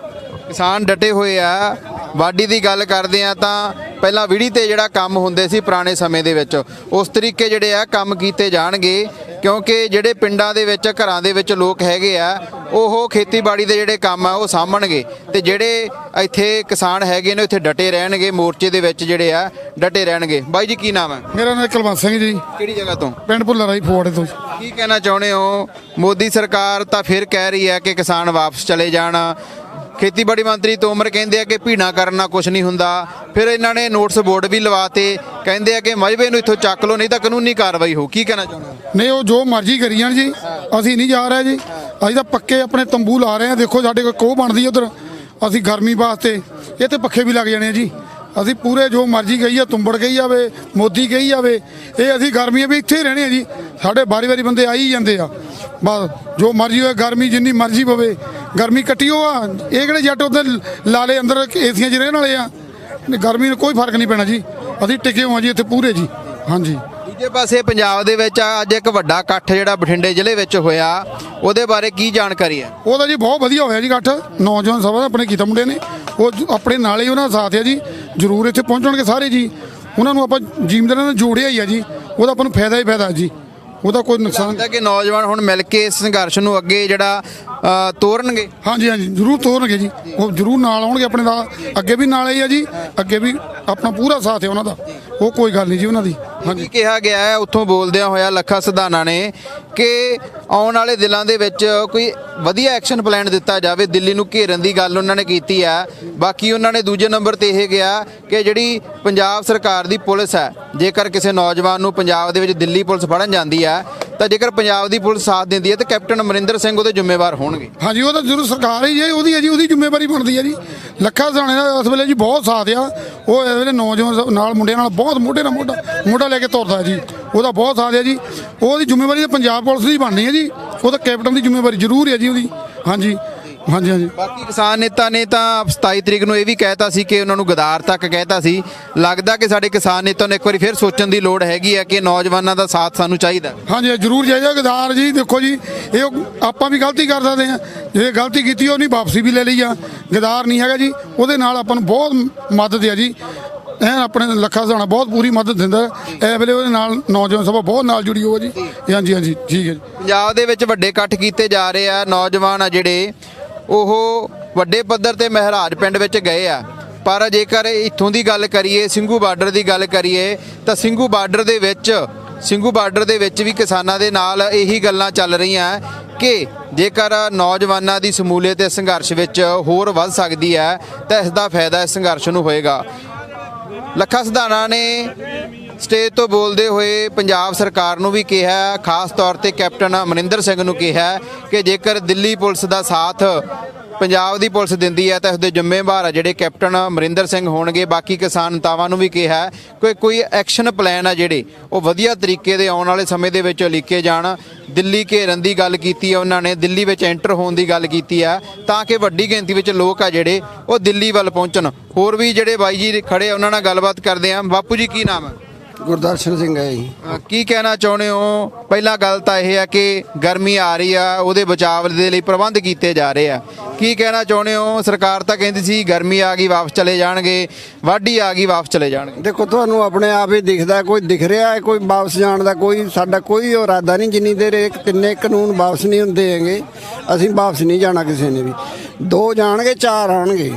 ਕਿਸਾਨ ਡਟੇ ਹੋਏ ਆ। ਵਾਢੀ ਦੀ ਗੱਲ ਕਰਦੇ ਆ ਤਾਂ ਪਹਿਲਾਂ ਵਿਹੜੀ ਤੇ ਜਿਹੜਾ ਕੰਮ ਹੁੰਦੇ ਸੀ ਪੁਰਾਣੇ ਸਮੇਂ ਦੇ ਵਿੱਚ, ਉਸ ਤਰੀਕੇ ਜਿਹੜੇ ਆ ਕੰਮ ਕੀਤੇ ਜਾਣਗੇ, ਕਿਉਂਕਿ ਜਿਹੜੇ ਪਿੰਡਾਂ ਦੇ ਵਿੱਚ, ਘਰਾਂ ਦੇ ਵਿੱਚ ਲੋਕ ਹੈਗੇ ਆ, ਉਹ ਖੇਤੀਬਾੜੀ ਦੇ ਜਿਹੜੇ ਕੰਮ ਆ ਉਹ ਸਾਂਭਣਗੇ, ਤੇ ਜਿਹੜੇ ਇੱਥੇ ਕਿਸਾਨ ਹੈਗੇ ਨੇ ਇੱਥੇ ਡਟੇ ਰਹਿਣਗੇ, ਮੋਰਚੇ ਦੇ ਵਿੱਚ ਜਿਹੜੇ ਆ ਡਟੇ ਰਹਿਣਗੇ। ਬਾਈ ਜੀ ਕੀ ਨਾਮ ਹੈ? ਮੇਰਾ ਨਾਮ ਕੁਲਵੰਤ ਸਿੰਘ ਜੀ, ਕਿਹੜੀ ਜਗ੍ਹਾ ਤੋਂ? ਪਿੰਡ ਭੁੱਲਰ ਜੀ, ਫਗਵਾੜੇ ਤੋਂ। ਕੀ ਕਹਿਣਾ ਚਾਹੁੰਦੇ ਹੋ? ਮੋਦੀ ਸਰਕਾਰ ਤਾਂ ਫਿਰ ਕਹਿ ਰਹੀ ਹੈ ਕਿ ਕਿਸਾਨ ਵਾਪਸ ਚਲੇ ਜਾਣ, ਖੇਤੀਬਾੜੀ ਮੰਤਰੀ ਤੋਮਰ ਕਹਿੰਦੇ ਆ ਕਿ ਭੀਣਾ ਕਰਨਾ ਕੁਝ ਨਹੀਂ ਹੁੰਦਾ, ਫਿਰ ਇਹਨਾਂ ਨੇ ਨੋਟਿਸ ਬੋਰਡ ਵੀ ਲਵਾਤੇ, ਕਹਿੰਦੇ ਆ ਕਿ ਮਜਬੇ ਨੂੰ ਇੱਥੋਂ ਚੱਕ ਲਓ ਨਹੀਂ ਤਾਂ ਕਾਨੂੰਨੀ ਕਾਰਵਾਈ ਹੋ। ਕੀ ਕਹਿਣਾ ਚਾਹੁੰਦੇ ਹੋ? ਨਹੀਂ, ਉਹ ਜੋ ਮਰਜ਼ੀ ਕਰੀ ਜਾਣ ਜੀ, ਅਸੀਂ ਨਹੀਂ ਜਾ ਰਹੇ ਜੀ, ਅਸੀਂ ਤਾਂ ਪੱਕੇ ਆਪਣੇ ਤੰਬੂ ਲਾ ਰਹੇ ਹਾਂ। ਦੇਖੋ ਸਾਡੇ ਕੋਲ ਕੋਹ ਬਣਦੀ ਉਧਰ, ਅਸੀਂ ਗਰਮੀ ਵਾਸਤੇ ਇੱਥੇ ਪੱਖੇ ਵੀ ਲੱਗ ਜਾਣੇ ਆ ਜੀ, ਅਸੀਂ ਪੂਰੇ ਜੋ ਮਰਜ਼ੀ ਗਈ ਆ, ਤੁੰਬੜ ਗਈ ਜਾਵੇ, ਮੋਦੀ ਗਈ ਜਾਵੇ, ਇਹ ਅਸੀਂ ਗਰਮੀਆਂ ਵੀ ਇੱਥੇ ਹੀ ਰਹਿਣੇ ਆ ਜੀ। ਸਾਡੇ ਵਾਰੀ ਬੰਦੇ ਆਈ ਜਾਂਦੇ ਆ, ਬਸ ਜੋ ਮਰਜ਼ੀ ਹੋਏ, ਗਰਮੀ ਜਿੰਨੀ ਮਰਜ਼ੀ ਪਵੇ, ਗਰਮੀ ਕੱਟਿਓ ਆ। ਇਹ ਕਿਹੜੇ ਜੱਟ ਉੱਧਰ ਲਾਲੇ ਅੰਦਰ ਏਸੀਆਂ 'ਚ ਰਹਿਣ ਵਾਲੇ ਆ, ਗਰਮੀ ਨੂੰ ਕੋਈ ਫਰਕ ਨਹੀਂ ਪੈਣਾ ਜੀ, ਅਸੀਂ ਟਿਕੇ ਹੋਏ ਜੀ ਇੱਥੇ ਪੂਰੇ ਜੀ। ਹਾਂਜੀ, ਦੂਜੇ ਪਾਸੇ ਪੰਜਾਬ ਦੇ ਵਿੱਚ ਅੱਜ ਇੱਕ ਵੱਡਾ ਇਕੱਠ ਜਿਹੜਾ ਬਠਿੰਡੇ ਜ਼ਿਲ੍ਹੇ ਵਿੱਚ ਹੋਇਆ, ਉਹਦੇ ਬਾਰੇ ਕੀ ਜਾਣਕਾਰੀ ਹੈ? ਉਹਦਾ ਜੀ ਬਹੁਤ ਵਧੀਆ ਹੋਇਆ ਜੀ ਇਕੱਠ, ਨੌਜਵਾਨ ਸਭਾ ਦਾ ਆਪਣੇ ਕੀਤਾ ਮੁੰਡੇ ਨੇ, ਉਹ ਆਪਣੇ ਨਾਲ ਹੀ ਉਹਨਾਂ ਦਾ ਸਾਥ ਹੈ ਜੀ, ਜ਼ਰੂਰ ਇੱਥੇ ਪਹੁੰਚਣਗੇ ਸਾਰੇ ਜੀ। ਉਹਨਾਂ ਨੂੰ ਆਪਾਂ ਜ਼ਿਮੀਂਦਾਰਾਂ ਨਾਲ ਜੋੜਿਆ ਹੀ ਆ ਜੀ, ਉਹਦਾ ਆਪਾਂ ਨੂੰ ਫਾਇਦਾ ਹੀ ਫਾਇਦਾ ਜੀ, ਉਹਦਾ ਕੋਈ ਨੁਕਸਾਨ ਲੱਗਦਾ ਕਿ ਨੌਜਵਾਨ ਹੁਣ ਮਿਲ ਕੇ ਇਸ ਸੰਘਰਸ਼ ਨੂੰ ਅੱਗੇ ਜਿਹੜਾ ਤੋਰਨਗੇ। ਹਾਂਜੀ ਜ਼ਰੂਰ ਤੋਰਨਗੇ ਜੀ, ਉਹ ਜ਼ਰੂਰ ਨਾਲ ਆਉਣਗੇ ਆਪਣੇ ਦਾ, ਅੱਗੇ ਵੀ ਨਾਲ ਹੀ ਆ ਜੀ, ਅੱਗੇ ਵੀ ਆਪਣਾ ਪੂਰਾ ਸਾਥ ਹੈ ਉਹਨਾਂ ਦਾ, ਉਹ ਕੋਈ ਗੱਲ ਨਹੀਂ ਜੀ ਉਹਨਾਂ ਦੀ। ਹਾਂਜੀ, ਕਿਹਾ ਗਿਆ ਹੈ ਉੱਥੋਂ ਬੋਲਦਿਆਂ ਹੋਇਆ ਲੱਖਾ ਸਿਧਾਨਾ ਨੇ ਕਿ ਆਉਣ ਵਾਲੇ ਦਿਨਾਂ ਦੇ ਵਿੱਚ ਕੋਈ ਵਧੀਆ ਐਕਸ਼ਨ ਪਲਾਨ ਦਿੱਤਾ ਜਾਵੇ, ਦਿੱਲੀ ਨੂੰ ਘੇਰਨ ਦੀ ਗੱਲ ਉਹਨਾਂ ਨੇ ਕੀਤੀ ਹੈ। ਬਾਕੀ ਉਹਨਾਂ ਨੇ ਦੂਜੇ ਨੰਬਰ ਤੇ ਇਹ ਗਿਆ ਕਿ ਜਿਹੜੀ ਪੰਜਾਬ ਸਰਕਾਰ ਦੀ ਪੁਲਿਸ ਹੈ, ਜੇਕਰ ਕਿਸੇ ਨੌਜਵਾਨ ਨੂੰ ਪੰਜਾਬ ਦੇ ਵਿੱਚ ਦਿੱਲੀ ਪੁਲਿਸ ਫੜਨ ਜਾਂਦੀ ਹੈ ਤਾਂ ਜੇਕਰ ਪੰਜਾਬ ਦੀ ਪੁਲਿਸ ਸਾਥ ਦਿੰਦੀ ਹੈ ਤਾਂ ਕੈਪਟਨ ਅਮਰਿੰਦਰ ਸਿੰਘ ਉਹਦੇ ਜ਼ਿੰਮੇਵਾਰ ਹੋਣਗੇ। ਹਾਂਜੀ, ਉਹ ਤਾਂ ਜ਼ਰੂਰ ਸਰਕਾਰ ਹੀ ਹੈ, ਉਹਦੀ ਹੈ ਜੀ, ਉਹਦੀ ਜ਼ਿੰਮੇਵਾਰੀ ਬਣਦੀ ਹੈ ਜੀ। ਲੱਖਾ ਸਿਧਾਣੇ ਦਾ ਇਸ ਵੇਲੇ ਜੀ ਬਹੁਤ ਸਾਥ ਆ, ਉਹ ਇਸ ਵੇਲੇ ਨੌਜਵਾਨ ਨਾਲ ਮੁੰਡਿਆਂ ਨਾਲ ਬਹੁਤ ਮੋਢੇ ਨਾਲ ਮੋਢਾ ਲੈ ਕੇ ਤੁਰਦਾ ਜੀ, ਉਹਦਾ ਬਹੁਤ ਸਾਥ ਹੈ ਜੀ। ਉਹਦੀ ਜ਼ਿੰਮੇਵਾਰੀ ਤਾਂ ਪੰਜਾਬ ਪੁਲਿਸ ਦੀ ਬਣਨੀ ਹੈ ਜੀ, ਉਹ ਤਾਂ ਕੈਪਟਨ ਦੀ ਜ਼ਿੰਮੇਵਾਰੀ ਜ਼ਰੂਰ ਹੈ ਜੀ ਉਹਦੀ। ਹਾਂਜੀ, ਹਾਂਜੀ ਹਾਂਜੀ ਬਾਕੀ ਕਿਸਾਨ ਨੇਤਾ ਨੇ ਤਾਂ 27 ਤਰੀਕ ਨੂੰ ਇਹ ਵੀ ਕਹਿਤਾ ਸੀ ਕਿ ਉਹਨਾਂ ਨੂੰ ਗਦਾਰ ਤੱਕ ਕਹਿਤਾ ਸੀ। ਲੱਗਦਾ ਕਿ ਸਾਡੇ ਕਿਸਾਨ ਨੇਤਾ ਨੂੰ ਇੱਕ ਵਾਰੀ ਫਿਰ ਸੋਚਣ ਦੀ ਲੋੜ ਹੈਗੀ ਹੈ ਕਿ ਨੌਜਵਾਨਾਂ ਦਾ ਸਾਥ ਸਾਨੂੰ ਚਾਹੀਦਾ। ਹਾਂਜੀ ਜ਼ਰੂਰ ਜਾਇਓ ਗਦਾਰ ਜੀ। ਦੇਖੋ ਜੀ ਇਹ ਆਪਾਂ ਵੀ ਗਲਤੀ ਕਰ ਸਕਦੇ ਹਾਂ, ਜੇ ਗਲਤੀ ਕੀਤੀ ਉਹਨੇ ਵਾਪਸੀ ਵੀ ਲੈ ਲਈ ਆ। ਗਦਾਰ ਨਹੀਂ ਹੈਗਾ ਜੀ, ਉਹਦੇ ਨਾਲ ਆਪਾਂ ਨੂੰ ਬਹੁਤ ਮਦਦ ਹੈ ਜੀ। ਆਪਣੇ ਲੱਖਾ ਸਹਾਣਾ ਬਹੁਤ ਪੂਰੀ ਮਦਦ ਦਿੰਦਾ ਇਸ ਵੇਲੇ, ਉਹਦੇ ਨਾਲ ਨੌਜਵਾਨ ਸਭਾ ਬਹੁਤ ਨਾਲ ਜੁੜੀ ਹੋਈ ਜੀ। ਹਾਂਜੀ ਹਾਂਜੀ ਠੀਕ ਹੈ ਜੀ। ਪੰਜਾਬ ਦੇ ਵਿੱਚ ਵੱਡੇ ਇਕੱਠ ਕੀਤੇ ਜਾ ਰਹੇ ਆ, ਨੌਜਵਾਨ ਆ ਜਿਹੜੇ ਉਹ ਵੱਡੇ ਪੱਧਰ ਤੇ ਮਹਿਰਾਜ ਪਿੰਡ ਵਿੱਚ ਗਏ ਆ। ਪਰ ਜੇਕਰ ਇੱਥੋਂ ਦੀ ਗੱਲ ਕਰੀਏ, ਸਿੰਘੂ ਬਾਰਡਰ ਦੀ ਗੱਲ ਕਰੀਏ ਤਾਂ ਸਿੰਘੂ ਬਾਰਡਰ ਦੇ ਵਿੱਚ ਵੀ ਕਿਸਾਨਾਂ ਦੇ ਨਾਲ ਇਹੀ ਗੱਲਾਂ ਚੱਲ ਰਹੀਆਂ ਕਿ ਜੇਕਰ ਨੌਜਵਾਨਾਂ ਦੀ ਸਮੂਲੀਅਤ ਇਸ ਸੰਘਰਸ਼ ਵਿੱਚ ਹੋਰ ਵੱਧ ਸਕਦੀ ਹੈ ਤਾਂ ਇਸ ਦਾ ਫਾਇਦਾ ਇਸ ਸੰਘਰਸ਼ ਨੂੰ ਹੋਏਗਾ। ਲੱਖਾ ਸਧਾਣਾ ਨੇ ਸਟੇਜ ਤੋਂ ਬੋਲਦੇ ਹੋਏ ਪੰਜਾਬ ਸਰਕਾਰ ਨੂੰ ਵੀ ਕਿਹਾ, ਖਾਸ ਤੌਰ ਤੇ ਕੈਪਟਨ ਅਮਰਿੰਦਰ ਸਿੰਘ ਨੂੰ ਕਿਹਾ ਕਿ ਜੇਕਰ ਦਿੱਲੀ ਪੁਲਿਸ ਦਾ ਸਾਥ ਪੰਜਾਬ ਦੀ ਪੁਲਿਸ ਦਿੰਦੀ ਹੈ ਤਾਂ ਉਸਦੇ ਜ਼ਿੰਮੇਵਾਰ ਆ ਜਿਹੜੇ ਕੈਪਟਨ ਅਮਰਿੰਦਰ ਸਿੰਘ ਹੋਣਗੇ। ਬਾਕੀ ਕਿਸਾਨ ਨੇਤਾਵਾਂ ਨੂੰ ਵੀ ਕਿਹਾ ਕੋਈ ਐਕਸ਼ਨ ਪਲਾਨ ਆ ਜਿਹੜੇ ਉਹ ਵਧੀਆ ਤਰੀਕੇ ਦੇ ਆਉਣ ਵਾਲੇ ਸਮੇਂ ਦੇ ਵਿੱਚ ਲਿਖੇ ਜਾਣ। ਦਿੱਲੀ ਘੇਰਨ ਦੀ ਗੱਲ ਕੀਤੀ ਆ ਉਹਨਾਂ ਨੇ, ਦਿੱਲੀ ਵਿੱਚ ਐਂਟਰ ਹੋਣ ਦੀ ਗੱਲ ਕੀਤੀ ਆ ਤਾਂ ਕਿ ਵੱਡੀ ਗਿਣਤੀ ਵਿੱਚ ਲੋਕ ਆ ਜਿਹੜੇ ਉਹ ਦਿੱਲੀ ਵੱਲ ਪਹੁੰਚਣ। ਹੋਰ ਵੀ ਜਿਹੜੇ ਬਾਈ ਜੀ ਖੜੇ ਉਹਨਾਂ ਨਾਲ ਗੱਲਬਾਤ ਕਰਦੇ ਆ। ਬਾਪੂ ਜੀ ਕੀ ਨਾਮ ਹੈ? ਗੁਰਦਰਸ਼ਨ ਸਿੰਘ ਹੈ ਜੀ। ਕੀ ਕਹਿਣਾ ਚਾਹੁੰਦੇ ਹੋ? ਪਹਿਲਾਂ ਗੱਲ ਤਾਂ ਇਹ ਹੈ ਕਿ ਗਰਮੀ ਆ ਰਹੀ ਆ, ਉਹਦੇ ਬਚਾਅ ਦੇ ਲਈ ਪ੍ਰਬੰਧ ਕੀਤੇ ਜਾ ਰਹੇ ਆ। ਕੀ ਕਹਿਣਾ ਚਾਹੁੰਦੇ ਹੋ? ਸਰਕਾਰ ਤਾਂ ਕਹਿੰਦੀ ਸੀ ਗਰਮੀ ਆ ਗਈ ਵਾਪਸ ਚਲੇ ਜਾਣਗੇ, ਵਾਢੀ ਆ ਗਈ ਵਾਪਸ ਚਲੇ ਜਾਣਗੇ। ਦੇਖੋ ਤੁਹਾਨੂੰ ਆਪਣੇ ਆਪ ਹੀ ਦਿਖਦਾ, ਕੋਈ ਦਿਖ ਰਿਹਾ ਹੈ, ਕੋਈ ਵਾਪਸ ਜਾਣ ਦਾ ਸਾਡਾ ਕੋਈ ਇਰਾਦਾ ਨਹੀਂ। ਜਿੰਨੀ ਦੇਰ ਇਹ ਤਿੰਨੇ ਕਾਨੂੰਨ ਵਾਪਸ ਨਹੀਂ ਹੁੰਦੇ ਹੈਗੇ, ਅਸੀਂ ਵਾਪਸ ਨਹੀਂ ਜਾਣਾ ਕਿਸੇ ਨੇ ਵੀ। 2 ਜਾਣਗੇ 4 ਆਉਣਗੇ,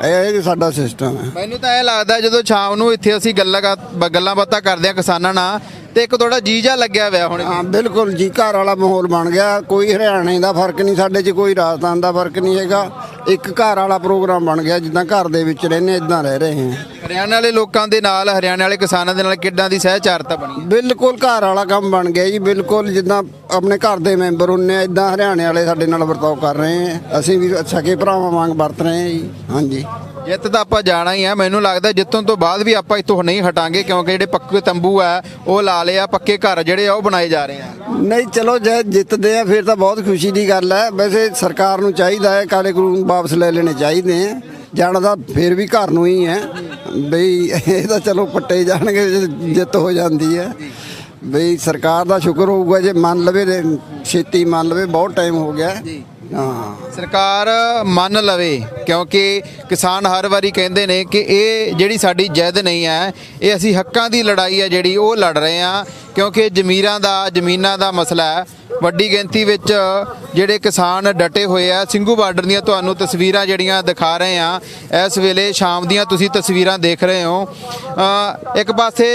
ਇਹ ਸਾਡਾ ਸਿਸਟਮ ਹੈ। ਮੈਨੂੰ ਤਾਂ ਇਹ ਲੱਗਦਾ ਜਦੋਂ ਸ਼ਾਮ ਨੂੰ ਇੱਥੇ ਅਸੀਂ ਗੱਲਾਂ ਬਾਤਾਂ ਕਰਦੇ ਆ ਕਿਸਾਨਾਂ ਨਾਲ ਤੇ ਇੱਕ ਥੋੜਾ ਜੀਜਾ ਲੱਗਿਆ ਹੋਇਆ ਹੁਣ। ਹਾਂ ਬਿਲਕੁਲ ਜੀ, ਘਰ ਵਾਲਾ ਮਾਹੌਲ ਬਣ ਗਿਆ। ਕੋਈ ਹਰਿਆਣੇ ਦਾ ਫਰਕ ਨਹੀਂ ਸਾਡੇ 'ਚ, ਕੋਈ ਰਾਜਸਥਾਨ ਦਾ ਫਰਕ ਨਹੀਂ ਹੈਗਾ। ਇੱਕ ਘਰ ਵਾਲਾ ਪ੍ਰੋਗਰਾਮ ਬਣ ਗਿਆ, ਜਿੱਦਾਂ ਘਰ ਦੇ ਵਿੱਚ ਰਹਿੰਦੇ ਇਦਾਂ ਰਹਿ ਰਹੇ ਹਾਂ। ਹਰਿਆਣਾ ਵਾਲੇ ਲੋਕਾਂ ਦੇ ਨਾਲ, ਹਰਿਆਣਾ ਵਾਲੇ ਕਿਸਾਨਾਂ ਦੇ ਨਾਲ ਕਿੱਦਾਂ ਦੀ ਸਹਿਚਾਰਤਾ ਬਣੀ? ਬਿਲਕੁਲ ਘਰ ਵਾਲਾ ਕੰਮ ਬਣ ਗਿਆ ਜੀ। ਬਿਲਕੁਲ ਜਿੱਦਾਂ ਆਪਣੇ ਘਰ ਦੇ ਮੈਂਬਰ ਹੁੰਦੇ ਆ, ਇਦਾਂ ਹਰਿਆਣੇ ਵਾਲੇ ਸਾਡੇ ਨਾਲ ਵਰਤਾਓ ਕਰ ਰਹੇ ਆ। ਅਸੀਂ ਵੀ ਸਕੇ ਭਰਾਵਾਂ ਵਾਂਗ ਵਰਤ ਰਹੇ ਹਾਂ ਜੀ। ਹਾਂਜੀ ਜਿੱਤ ਤਾਂ ਆਪਾਂ ਜਾਣਾ ਹੀ ਆ। ਮੈਨੂੰ ਲੱਗਦਾ ਜਿੱਤਣ ਤੋਂ ਬਾਅਦ ਵੀ ਆਪਾਂ ਇੱਥੋਂ ਨਹੀਂ ਹਟਾਂਗੇ, ਕਿਉਂਕਿ ਜਿਹੜੇ ਪੱਕੇ ਤੰਬੂ ਆ ਉਹ ਲਾ ਲਏ ਆ, ਪੱਕੇ ਘਰ ਜਿਹੜੇ ਆ ਉਹ ਬਣਾਏ ਜਾ ਰਹੇ ਆ। ਨਹੀਂ ਚਲੋ ਜੇ ਜਿੱਤਦੇ ਆ ਫਿਰ ਤਾਂ ਬਹੁਤ ਖੁਸ਼ੀ ਦੀ ਗੱਲ ਹੈ। ਵੈਸੇ ਸਰਕਾਰ ਨੂੰ ਚਾਹੀਦਾ ਹੈ ਕਾਲੇ ਕਾਨੂੰਨ ਵਾਪਸ ਲੈ ਲੈਣੇ ਚਾਹੀਦੇ ਆ। ਜਾਣਾ ਤਾਂ ਫਿਰ ਵੀ ਘਰ ਨੂੰ ਹੀ ਹੈ ਬਈ, ਇਹ ਤਾਂ ਚਲੋ ਪੱਟੇ ਜਾਣਗੇ ਜੇ ਜਿੱਤ ਹੋ ਜਾਂਦੀ ਹੈ ਬਈ। ਸਰਕਾਰ ਦਾ ਸ਼ੁਕਰ ਹੋਊਗਾ ਜੇ ਮੰਨ ਲਵੇ, ਛੇਤੀ ਮੰਨ ਲਵੇ। ਬਹੁਤ ਟਾਈਮ ਹੋ ਗਿਆ। ਹਾਂ ਸਰਕਾਰ ਮੰਨ ਲਵੇ, ਕਿਉਂਕਿ ਕਿਸਾਨ ਹਰ ਵਾਰੀ ਕਹਿੰਦੇ ਨੇ ਕਿ ਇਹ ਜਿਹੜੀ ਸਾਡੀ ਜਿੱਦ ਨਹੀਂ ਹੈ, ਇਹ ਅਸੀਂ ਹੱਕਾਂ ਦੀ ਲੜਾਈ ਹੈ ਜਿਹੜੀ ਉਹ ਲੜ ਰਹੇ ਹਾਂ। ਕਿਉਂਕਿ ਜ਼ਮੀਨਾਂ ਦਾ ਮਸਲਾ ਹੈ। ਵੱਡੀ ਗਿਣਤੀ ਵਿੱਚ ਜਿਹੜੇ ਕਿਸਾਨ ਡਟੇ ਹੋਏ ਆ। ਸਿੰਘੂ ਬਾਰਡਰ ਦੀਆਂ ਤੁਹਾਨੂੰ ਤਸਵੀਰਾਂ ਜਿਹੜੀਆਂ ਦਿਖਾ ਰਹੇ ਆ ਇਸ ਵੇਲੇ, ਸ਼ਾਮ ਦੀਆਂ ਤੁਸੀਂ ਤਸਵੀਰਾਂ ਦੇਖ ਰਹੇ ਹੋ। ਇੱਕ ਪਾਸੇ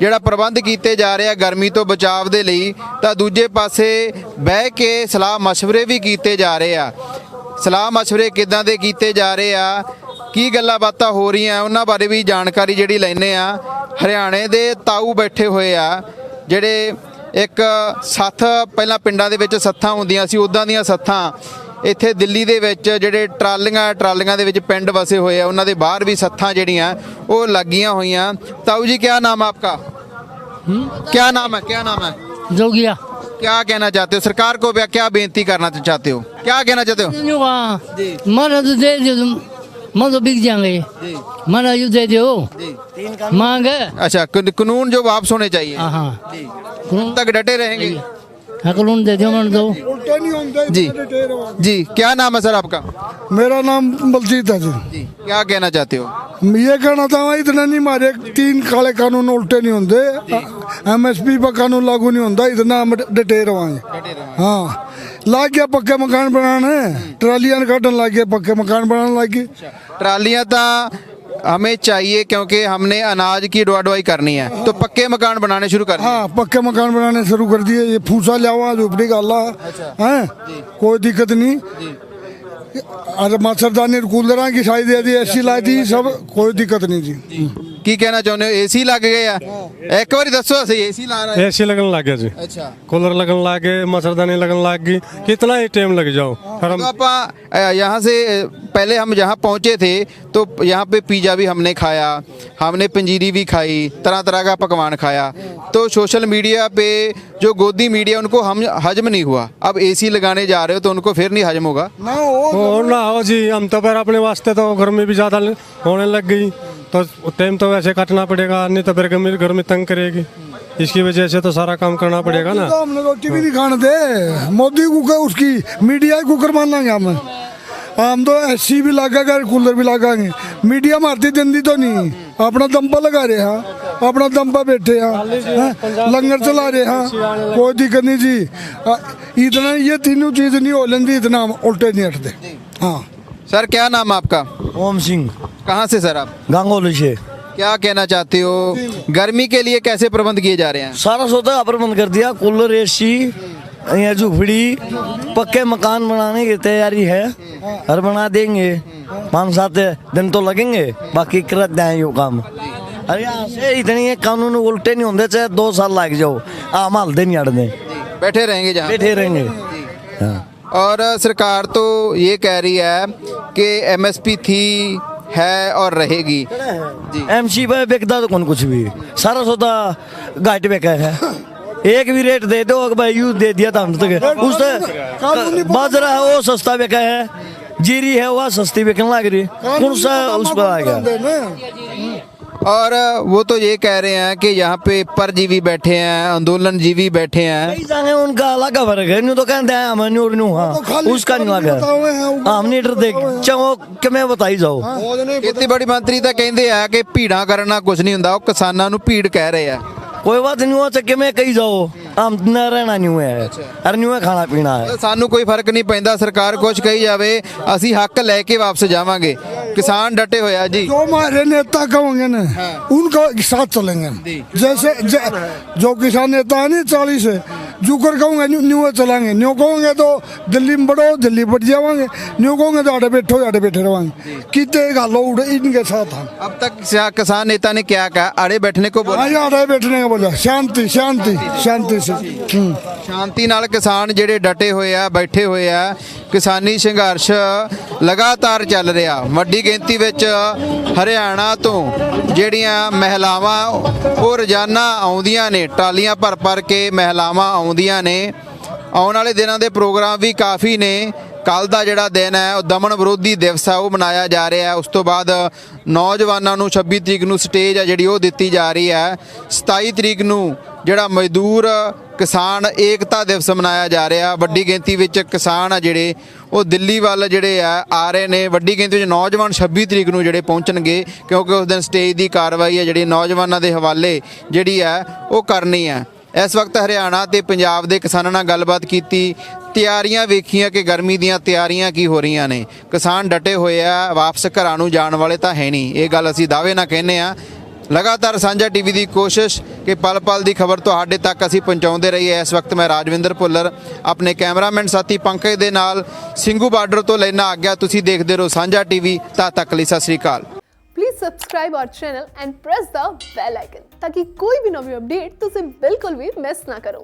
ਜਿਹੜਾ ਪ੍ਰਬੰਧ ਕੀਤੇ ਜਾ ਰਹੇ ਆ ਗਰਮੀ ਤੋਂ ਬਚਾਅ ਦੇ ਲਈ, ਤਾਂ ਦੂਜੇ ਪਾਸੇ ਬਹਿ ਕੇ ਸਲਾਹ ਮਸ਼ਵਰੇ ਵੀ ਕੀਤੇ ਜਾ ਰਹੇ ਆ। ਸਲਾਹ ਮਸ਼ਵਰੇ ਕਿੱਦਾਂ ਦੇ ਕੀਤੇ ਜਾ ਰਹੇ ਆ, ਕੀ ਗੱਲਾਂ ਬਾਤਾਂ ਹੋ ਰਹੀਆਂ, ਉਹਨਾਂ ਬਾਰੇ ਵੀ ਜਾਣਕਾਰੀ ਜਿਹੜੀ ਲੈਂਦੇ ਆ। ਹਰਿਆਣੇ ਦੇ ਤਾਊ ਬੈਠੇ ਹੋਏ ਆ ਜਿਹੜੇ ਇੱਕ ਸੱਥ, ਪਹਿਲਾਂ ਪਿੰਡਾਂ ਦੇ ਵਿੱਚ ਸੱਥਾਂ ਹੁੰਦੀਆਂ ਸੀ, ਉੱਦਾਂ ਦੀਆਂ ਸੱਥਾਂ ਇੱਥੇ ਦਿੱਲੀ ਦੇ ਵਿੱਚ ਜਿਹੜੇ ਟਰਾਲੀਆਂ ਦੇ ਵਿੱਚ ਪਿੰਡ ਵਸੇ ਹੋਏ ਆ, ਉਹਨਾਂ ਦੇ ਬਾਹਰ ਵੀ ਸੱਥਾਂ ਜਿਹੜੀਆਂ ਉਹ ਲੱਗੀਆਂ ਹੋਈਆਂ। ਤਾਊ ਜੀ क्या नाम आपका? क्या नाम है? जोगिया। क्या कहना चाहते हो? सरकार को क्या बेनती करना चाहते हो? क्या कहना चाहते हो? मारा तो दे दो तुम, मैं तो बिक जाएंगे। मारा यू दे दो मांग। अच्छा, कानून जो वापस होने चाहिए, हाँ कब तक डटे रहेंगे? कानून दे दो, मैंने दो। जी क्या नाम है सर आपका? मेरा नाम बलजीत है जी। क्या कहना चाहते हो? ये कहना था इतना नहीं मारे, 3 काले कानून उल्टे नहीं होंगे। MSP पर कानून लागू नहीं होता, इतना हम डटे रहे। हाँ लग गया पक्के मकान बनाने, ट्रालियां काटन लग गए, पक्के मकान बनाने लग गए। ट्रालियां तो हमें चाहिए क्योंकि हमने अनाज की ढुलाई करनी है, तो पक्के मकान बनाने शुरू कर दिए। हाँ पक्के मकान बनाने शुरू कर दिए। ये फूसा लिया झोपड़ी गाला है, कोई दिक्कत नहीं। अरे मच्छरदानी कूलर की शायद AC लाई थी, सब कोई दिक्कत नहीं थी। ਕੀ ਕਹਿਣਾ ਚਾਹੁੰਦੇ ਹੋ? ਏਸੀ ਲੱਗ ਗਏ ਆ? ਇੱਕ ਵਾਰੀ ਦੱਸੋ, ਅਸੀਂ ਏਸੀ ਲਾ ਰਹੇ। एसी लगन लग गया जी, अच्छा, कूलर लगन लग गए, मच्छरदानी लगन लग गई, कितना ही टाइम लग जाओ। और हम तो आप यहाँ से पहले हम जहाँ पहुँचे थे तो यहाँ पे पिज़्ज़ा भी हमने खाया, हमने पंजीरी भी खाई, तरह तरह का पकवान खाया। तो सोशल मीडिया पे जो गोदी मीडिया उनको हम हजम नहीं हुआ, अब एसी लगाने जा रहे हो तो उनको फिर नहीं हजम होगा। और ना हो जी, हम तो फिर अपने वास्ते तो गर्मी भी ज़्यादा होने लग गई, तो टाइम तो वैसे काटना पड़ेगा, नहीं तो फिर गर्मी तंग करेगी, इसकी वजह से तो सारा काम करना पड़ेगा ना। तो हमने रोटी भी नहीं खाने दे, मोदी कुकर उसकी मीडिया कुकर मान लेंगे हम तो एसी भी लगाएंगे, कूलर भी लगाएंगे, मीडिया मारती जल्दी तो नहीं, अपना दम्पा लगा रहे हैं, अपना दम्पा बैठे हैं, लंगर चला रहे हैं, कोई दिक्कत नहीं जी। इतना ये तीनों चीज नहीं हो लेंदी, इतना हम उल्टे नहीं हटते। हाँ सर, क्या नाम आपका? ओम सिंह, कहाँ से सर आप? गांगोली से। क्या कहना चाहते हो, गर्मी के लिए कैसे प्रबंध किए जा रहे हैं? सारा सौदा प्रबंध कर दिया, कूलर, एसी, यहाँ झुपड़ी, पक्के मकान बनाने की तैयारी है और बना देंगे। 5-7 दिन तो लगेंगे, बाकी कर दें यो काम। अरे यहाँ से इतनी कानून उल्टे नहीं होंगे, चाहे 2 साल लग जाओ, आम हालते नहीं हटते, बैठे रहेंगे जहाँ? बैठे रहेंगे। हाँ। और सरकार तो ये कह रही है कि एमएसपी थी, है और रहेगी जी। एमसी पे बिकता तो कौन कुछ भी, सारा सौदा घाट बिका है। एक भी रेट दे दो, भाई यूज दे दिया था हम तक, उससे बाजरा है वो सस्ता बिका है, जीरी है वह सस्ती बिकने लग रही, कौन सा उस पर आ गया। और वो तो ये कह रहे हैं कि यहाँ पे परजीवी बैठे हैं, आंदोलनजीवी बैठे हैं। उनका अलग फर्क है, न्यू तो कहते हैं हम न्यू न्यू, हाँ उसका नहीं लगा, हम नहीं डरते, चाहो कि मैं बताई जाओ। ਖੇਤੀਬਾੜੀ ਮੰਤਰੀ ਤਾਂ ਕਹਿੰਦੇ ਆ ਕਿ ਭੀੜਾਂ ਕਰਨਾ ਕੁਝ ਨਹੀਂ ਹੁੰਦਾ, ਉਹ ਕਿਸਾਨਾਂ ਨੂੰ ਭੀੜ ਕਹਿ ਰਹੇ ਆ। कोई बात नहीं हो सके, मैं कही जाओ, हम न रहना न्यू है और न्यू है खाना पीना है। ਸਾਨੂੰ ਕੋਈ ਫਰਕ ਨਹੀਂ ਪੈਂਦਾ, सरकार कुछ कही जावे, ਅਸੀਂ हक लेके वापस जावांगे। किसान डटे हुए हैं जी। जो हमारे नेता कहोगे ना, उनका साथ चलेंगे। जैसे जो किसान नेता है ना 40 है, जुकर कहूँगे न्यू चलाएंगे, न्यू कहोगे तो दिल्ली में बढ़ो, दिल्ली बढ़ जावांगे, न्यू कहोगे तो आड़े बैठे रहेंगे, कितने गालो उड़े इनके साथ हम। अब तक किसान नेता ने क्या कहा? आड़े बैठने को बोला? आड़े बैठने को बोला, शांति शांति शांति से। ਸ਼ਾਂਤੀ ਨਾਲ ਕਿਸਾਨ ਜਿਹੜੇ ਡਟੇ ਹੋਏ ਆ, ਬੈਠੇ ਹੋਏ ਆ। ਕਿਸਾਨੀ ਸੰਘਰਸ਼ ਲਗਾਤਾਰ ਚੱਲ ਰਿਹਾ। ਵੱਡੀ ਗਿਣਤੀ ਵਿੱਚ ਹਰਿਆਣਾ ਤੋਂ ਜਿਹੜੀਆਂ ਮਹਿਲਾਵਾਂ ਉਹ ਰੋਜ਼ਾਨਾ ਆਉਂਦੀਆਂ ਨੇ, ਟਾਲੀਆਂ ਭਰ ਕੇ ਮਹਿਲਾਵਾਂ ਆਉਂਦੀਆਂ ਨੇ। ਆਉਣ ਵਾਲੇ ਦਿਨਾਂ ਦੇ ਪ੍ਰੋਗਰਾਮ ਵੀ ਕਾਫੀ ਨੇ। ਕੱਲ ਦਾ ਜਿਹੜਾ ਦਿਨ ਹੈ ਉਹ ਦਮਨ ਵਿਰੋਧੀ ਦਿਵਸ ਹੈ, ਉਹ ਮਨਾਇਆ ਜਾ ਰਿਹਾ। ਉਸ ਤੋਂ ਬਾਅਦ ਨੌਜਵਾਨਾਂ ਨੂੰ 26 ਤਰੀਕ ਨੂੰ ਸਟੇਜ ਹੈ ਜਿਹੜੀ ਉਹ ਦਿੱਤੀ ਜਾ ਰਹੀ ਹੈ। 27 ਤਰੀਕ ਨੂੰ ਜਿਹੜਾ ਮਜ਼ਦੂਰ ਕਿਸਾਨ ਏਕਤਾ ਦਿਵਸ ਮਨਾਇਆ ਜਾ ਰਿਹਾ। ਵੱਡੀ ਗਿਣਤੀ ਵਿੱਚ ਕਿਸਾਨ ਆ ਜਿਹੜੇ ਉਹ ਦਿੱਲੀ ਵੱਲ ਜਿਹੜੇ ਆ ਰਹੇ ਨੇ। ਵੱਡੀ ਗਿਣਤੀ ਵਿੱਚ ਨੌਜਵਾਨ 26 ਤਰੀਕ ਨੂੰ ਜਿਹੜੇ ਪਹੁੰਚਣਗੇ, ਕਿਉਂਕਿ ਉਸ ਦਿਨ ਸਟੇਜ ਦੀ ਕਾਰਵਾਈ ਹੈ ਜਿਹੜੀ ਨੌਜਵਾਨਾਂ ਦੇ ਹਵਾਲੇ ਜਿਹੜੀ ਹੈ ਉਹ ਕਰਨੀ ਹੈ। ਇਸ ਵਕਤ ਹਰਿਆਣਾ ਤੇ ਪੰਜਾਬ ਦੇ ਕਿਸਾਨਾਂ ਨਾਲ ਗੱਲਬਾਤ ਕੀਤੀ, ਤਿਆਰੀਆਂ ਵੇਖੀਆਂ ਕਿ ਗਰਮੀ ਦੀਆਂ ਤਿਆਰੀਆਂ ਕੀ ਹੋ ਰਹੀਆਂ ਨੇ। ਕਿਸਾਨ ਡਟੇ ਹੋਏ ਆ, ਵਾਪਸ ਘਰਾਂ ਨੂੰ ਜਾਣ ਵਾਲੇ ਤਾਂ ਹੈ ਨਹੀਂ, ਇਹ ਗੱਲ ਅਸੀਂ ਦਾਅਵੇ ਨਾਲ ਕਹਿੰਦੇ ਆ। ਲਗਾਤਾਰ ਸਾਂਝਾ ਟੀਵੀ ਦੀ ਕੋਸ਼ਿਸ਼ ਕਿ ਪਲ ਪਲ ਦੀ ਖਬਰ ਤੁਹਾਡੇ ਤੱਕ ਅਸੀਂ ਪਹੁੰਚਾਉਂਦੇ ਰਹੀਏ। ਇਸ ਵਕਤ ਮੈਂ ਰਾਜਵਿੰਦਰ ਭੁੱਲਰ ਆਪਣੇ ਕੈਮਰਾਮੈਨ ਸਾਥੀ ਪੰਕਜ ਦੇ ਨਾਲ ਸਿੰਘੂ ਬਾਰਡਰ ਤੋਂ ਲੈਣਾ ਆ ਗਿਆ। ਤੁਸੀਂ ਦੇਖਦੇ ਰਹੋ ਸਾਂਝਾ ਟੀਵੀ। ਤਦ ਤੱਕ ਲਈ ਸਤਿ ਸ੍ਰੀ ਅਕਾਲ। Please subscribe our channel and press the bell icon ताकि कोई भी नवी अपडेट तुझे बिल्कुल भी मिस ना करो।